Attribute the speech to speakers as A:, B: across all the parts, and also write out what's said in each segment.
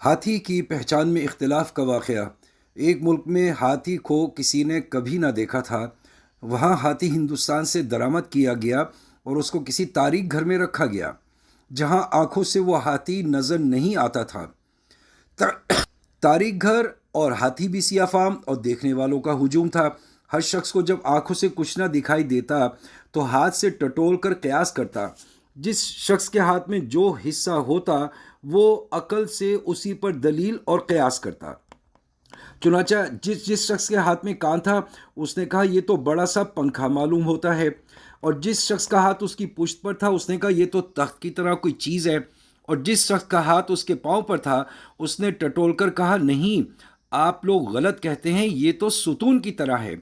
A: ہاتھی کی پہچان میں اختلاف کا واقعہ۔ ایک ملک میں ہاتھی کو کسی نے کبھی نہ دیکھا تھا۔ وہاں ہاتھی ہندوستان سے درآمد کیا گیا اور اس کو کسی تاریک گھر میں رکھا گیا جہاں آنکھوں سے وہ ہاتھی نظر نہیں آتا تھا۔ تاریک گھر اور ہاتھی بھی سیاہ فام اور دیکھنے والوں کا ہجوم تھا۔ ہر شخص کو جب آنکھوں سے کچھ نہ دکھائی دیتا تو ہاتھ سے ٹٹول کر قیاس کرتا۔ جس شخص کے ہاتھ میں جو حصہ ہوتا وہ عقل سے اسی پر دلیل اور قیاس کرتا۔ چنانچہ جس شخص کے ہاتھ میں کان تھا اس نے کہا یہ تو بڑا سا پنکھا معلوم ہوتا ہے، اور جس شخص کا ہاتھ اس کی پشت پر تھا اس نے کہا یہ تو تخت کی طرح کوئی چیز ہے، اور جس شخص کا ہاتھ اس کے پاؤں پر تھا اس نے ٹٹول کر کہا نہیں، آپ لوگ غلط کہتے ہیں، یہ تو ستون کی طرح ہے۔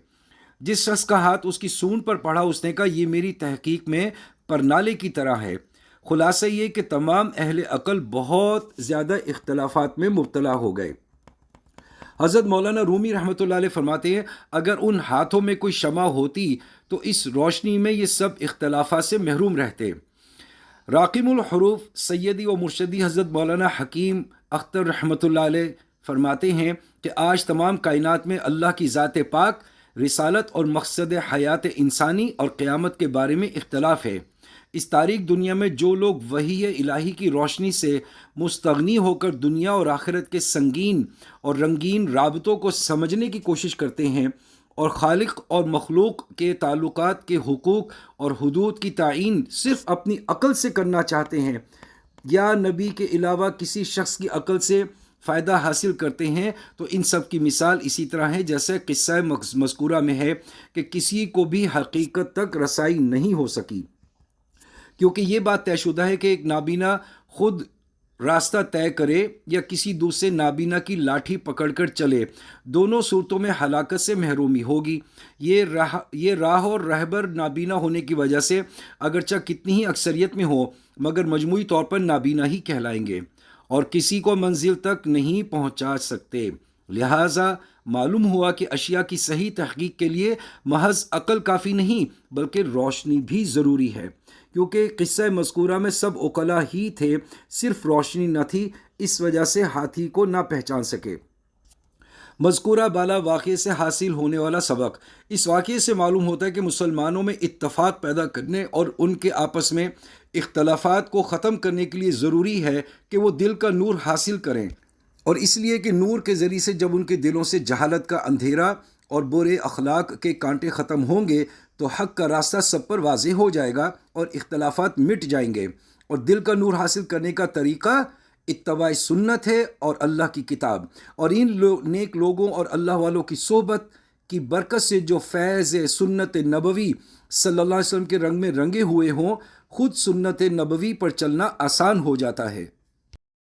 A: جس شخص کا ہاتھ اس کی سونڈ پر پڑا اس نے کہا یہ میری تحقیق میں پرنالے کی طرح ہے۔ خلاصہ یہ کہ تمام اہل عقل بہت زیادہ اختلافات میں مبتلا ہو گئے۔ حضرت مولانا رومی رحمۃ اللہ علیہ فرماتے ہیں اگر ان ہاتھوں میں کوئی شمع ہوتی تو اس روشنی میں یہ سب اختلافات سے محروم رہتے۔ راقم الحروف سیدی و مرشدی حضرت مولانا حکیم اختر رحمۃ اللہ علیہ فرماتے ہیں کہ آج تمام کائنات میں اللہ کی ذات پاک، رسالت اور مقصد حیات انسانی اور قیامت کے بارے میں اختلاف ہے۔ اس تاریک دنیا میں جو لوگ وحی الہی کی روشنی سے مستغنی ہو کر دنیا اور آخرت کے سنگین اور رنگین رابطوں کو سمجھنے کی کوشش کرتے ہیں اور خالق اور مخلوق کے تعلقات کے حقوق اور حدود کی تعین صرف اپنی عقل سے کرنا چاہتے ہیں یا نبی کے علاوہ کسی شخص کی عقل سے فائدہ حاصل کرتے ہیں، تو ان سب کی مثال اسی طرح ہے جیسے قصہ مذکورہ میں ہے کہ کسی کو بھی حقیقت تک رسائی نہیں ہو سکی، کیونکہ یہ بات طے شدہ ہے کہ ایک نابینا خود راستہ طے کرے یا کسی دوسرے نابینا کی لاٹھی پکڑ کر چلے، دونوں صورتوں میں ہلاکت سے محرومی ہوگی۔ یہ راہ اور رہبر نابینا ہونے کی وجہ سے اگرچہ کتنی ہی اکثریت میں ہو مگر مجموعی طور پر نابینا ہی کہلائیں گے اور کسی کو منزل تک نہیں پہنچا سکتے۔ لہٰذا معلوم ہوا کہ اشیاء کی صحیح تحقیق کے لیے محض عقل کافی نہیں بلکہ روشنی بھی ضروری ہے، کیونکہ قصہ مذکورہ میں سب عقلاء ہی تھے، صرف روشنی نہ تھی، اس وجہ سے ہاتھی کو نہ پہچان سکے۔ مذکورہ بالا واقعے سے حاصل ہونے والا سبق۔ اس واقعے سے معلوم ہوتا ہے کہ مسلمانوں میں اتفاق پیدا کرنے اور ان کے آپس میں اختلافات کو ختم کرنے کے لیے ضروری ہے کہ وہ دل کا نور حاصل کریں، اور اس لیے کہ نور کے ذریعے سے جب ان کے دلوں سے جہالت کا اندھیرا اور برے اخلاق کے کانٹے ختم ہوں گے تو حق کا راستہ سب پر واضح ہو جائے گا اور اختلافات مٹ جائیں گے، اور دل کا نور حاصل کرنے کا طریقہ اتباع سنت ہے اور اللہ کی کتاب، اور ان نیک لوگوں اور اللہ والوں کی صحبت کی برکت سے جو فیض سنت نبوی صلی اللہ علیہ وسلم کے رنگ میں رنگے ہوئے ہوں، خود سنت نبوی پر چلنا آسان ہو جاتا ہے۔